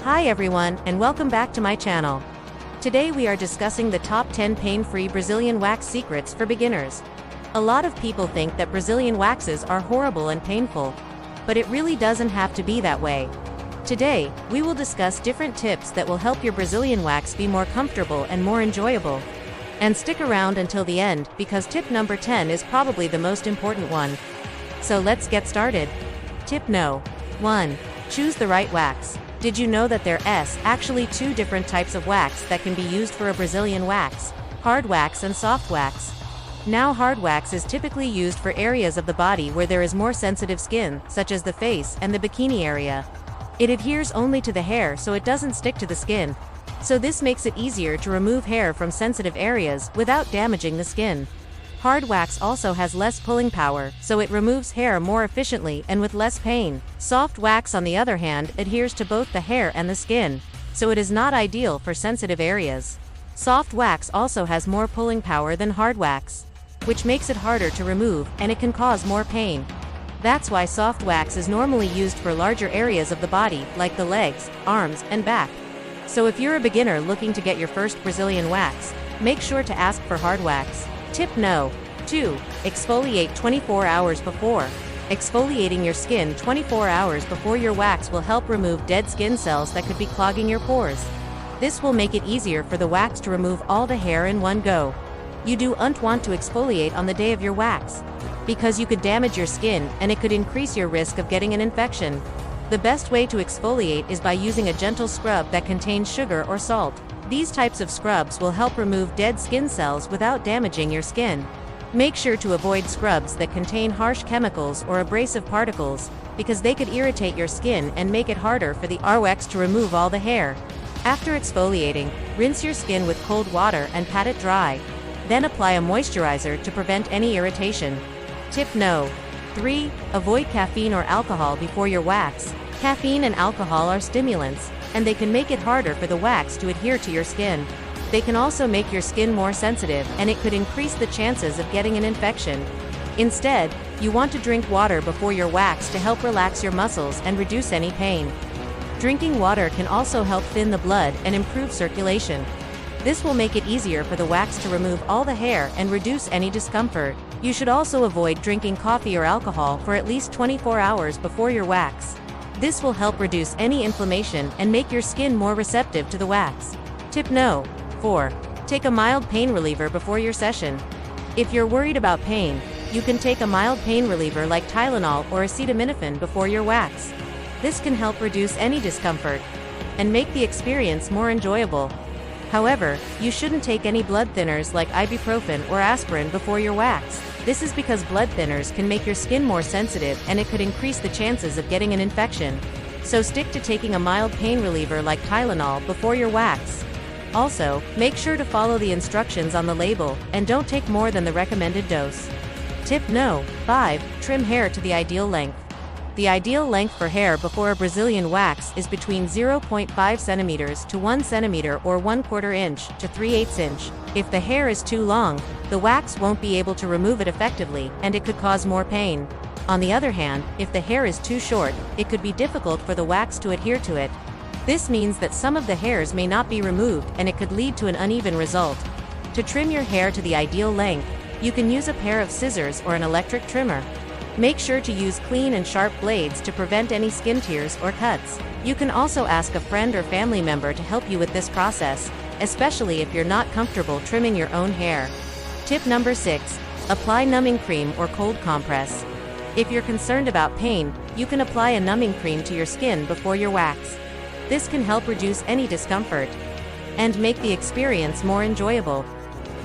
Hi everyone, and welcome back to my channel. Today we are discussing the top 10 pain-free Brazilian wax secrets for beginners. A lot of people think that Brazilian waxes are horrible and painful, but it really doesn't have to be that way. Today, we will discuss different tips that will help your Brazilian wax be more comfortable and more enjoyable. And stick around until the end, because tip number 10 is probably the most important one. So let's get started. Tip No. 1. Choose the right wax. Did you know that there are actually two different types of wax that can be used for a Brazilian wax? Hard wax and soft wax. Now, hard wax is typically used for areas of the body where there is more sensitive skin, such as the face and the bikini area. It adheres only to the hair, so it doesn't stick to the skin. So this makes it easier to remove hair from sensitive areas without damaging the skin. Hard wax also has less pulling power, so it removes hair more efficiently and with less pain. Soft wax, on the other hand, adheres to both the hair and the skin, so it is not ideal for sensitive areas. Soft wax also has more pulling power than hard wax, which makes it harder to remove, and it can cause more pain. That's why soft wax is normally used for larger areas of the body, like the legs, arms, and back. So if you're a beginner looking to get your first Brazilian wax, make sure to ask for hard wax. Tip No. 2. Exfoliate 24 hours before. Exfoliating your skin 24 hours before your wax will help remove dead skin cells that could be clogging your pores. This will make it easier for the wax to remove all the hair in one go. You don't want to exfoliate on the day of your wax, because you could damage your skin and it could increase your risk of getting an infection. The best way to exfoliate is by using a gentle scrub that contains sugar or salt. These types of scrubs will help remove dead skin cells without damaging your skin. Make sure to avoid scrubs that contain harsh chemicals or abrasive particles, because they could irritate your skin and make it harder for the wax to remove all the hair. After exfoliating, rinse your skin with cold water and pat it dry. Then apply a moisturizer to prevent any irritation. Tip No. 3. Avoid caffeine or alcohol before your wax. Caffeine and alcohol are stimulants, and they can make it harder for the wax to adhere to your skin. They can also make your skin more sensitive, and it could increase the chances of getting an infection. Instead, you want to drink water before your wax to help relax your muscles and reduce any pain. Drinking water can also help thin the blood and improve circulation. This will make it easier for the wax to remove all the hair and reduce any discomfort. You should also avoid drinking coffee or alcohol for at least 24 hours before your wax. This will help reduce any inflammation and make your skin more receptive to the wax. Tip No. 4. Take a mild pain reliever before your session. If you're worried about pain, you can take a mild pain reliever like Tylenol or acetaminophen before your wax. This can help reduce any discomfort and make the experience more enjoyable. However, you shouldn't take any blood thinners like ibuprofen or aspirin before your wax. This is because blood thinners can make your skin more sensitive and it could increase the chances of getting an infection. So stick to taking a mild pain reliever like Tylenol before your wax. Also, make sure to follow the instructions on the label, and don't take more than the recommended dose. Tip No. 5. Trim hair to the ideal length. The ideal length for hair before a Brazilian wax is between 0.5 centimeters to 1 centimeter or 1/4 inch to 3/8 inch. If the hair is too long, the wax won't be able to remove it effectively, and it could cause more pain. On the other hand, if the hair is too short, it could be difficult for the wax to adhere to it. This means that some of the hairs may not be removed, and it could lead to an uneven result. To trim your hair to the ideal length, you can use a pair of scissors or an electric trimmer. Make sure to use clean and sharp blades to prevent any skin tears or cuts. You can also ask a friend or family member to help you with this process, especially if you're not comfortable trimming your own hair. Tip number 6. Apply numbing cream or cold compress. If you're concerned about pain, you can apply a numbing cream to your skin before your wax. This can help reduce any discomfort and make the experience more enjoyable.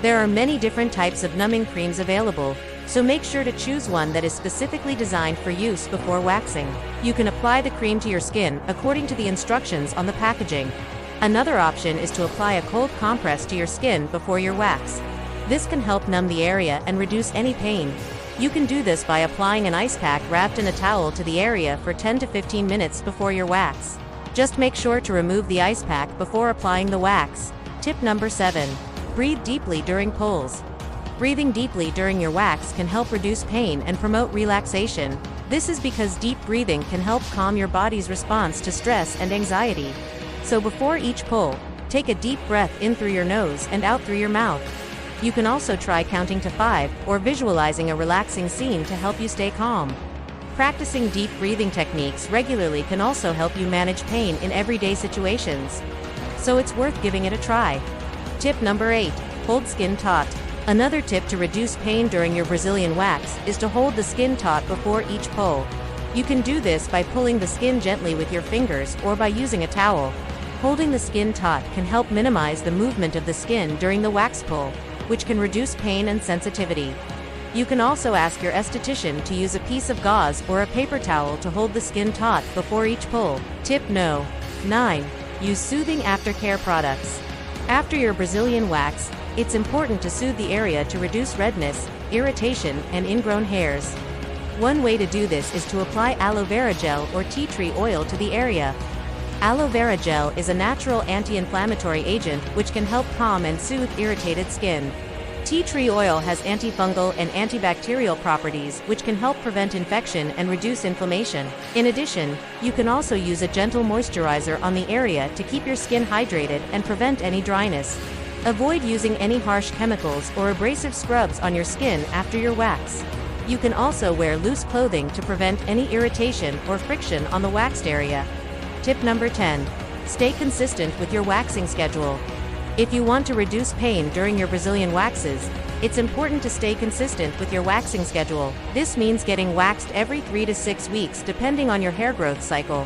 There are many different types of numbing creams available, so make sure to choose one that is specifically designed for use before waxing. You can apply the cream to your skin according to the instructions on the packaging. Another option is to apply a cold compress to your skin before your wax. This can help numb the area and reduce any pain. You can do this by applying an ice pack wrapped in a towel to the area for 10 to 15 minutes before your wax. Just make sure to remove the ice pack before applying the wax. Tip number 7. Breathe deeply during pulls. Breathing deeply during your wax can help reduce pain and promote relaxation. This is because deep breathing can help calm your body's response to stress and anxiety. So before each pull, take a deep breath in through your nose and out through your mouth. You can also try counting to 5 or visualizing a relaxing scene to help you stay calm. Practicing deep breathing techniques regularly can also help you manage pain in everyday situations. So it's worth giving it a try. Tip number 8. Hold skin taut. Another tip to reduce pain during your Brazilian wax is to hold the skin taut before each pull. You can do this by pulling the skin gently with your fingers or by using a towel. Holding the skin taut can help minimize the movement of the skin during the wax pull, which can reduce pain and sensitivity. You can also ask your esthetician to use a piece of gauze or a paper towel to hold the skin taut before each pull. Tip no. 9. Use soothing aftercare products. After your Brazilian wax, it's important to soothe the area to reduce redness, irritation, and ingrown hairs. One way to do this is to apply aloe vera gel or tea tree oil to the area. Aloe vera gel is a natural anti-inflammatory agent which can help calm and soothe irritated skin. Tea tree oil has antifungal and antibacterial properties which can help prevent infection and reduce inflammation. In addition, you can also use a gentle moisturizer on the area to keep your skin hydrated and prevent any dryness. Avoid using any harsh chemicals or abrasive scrubs on your skin after your wax. You can also wear loose clothing to prevent any irritation or friction on the waxed area. Tip number 10. Stay consistent with your waxing schedule. If you want to reduce pain during your Brazilian waxes, it's important to stay consistent with your waxing schedule. This means getting waxed every 3 to 6 weeks depending on your hair growth cycle.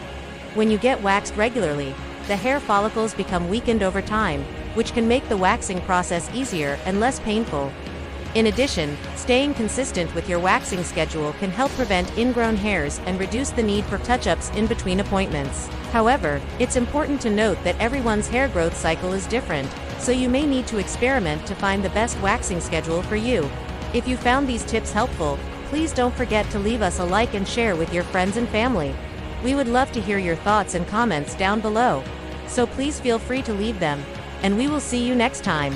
When you get waxed regularly, the hair follicles become weakened over time, which can make the waxing process easier and less painful. In addition, staying consistent with your waxing schedule can help prevent ingrown hairs and reduce the need for touch-ups in between appointments. However, it's important to note that everyone's hair growth cycle is different, so you may need to experiment to find the best waxing schedule for you. If you found these tips helpful, please don't forget to leave us a like and share with your friends and family. We would love to hear your thoughts and comments down below, so please feel free to leave them, and we will see you next time.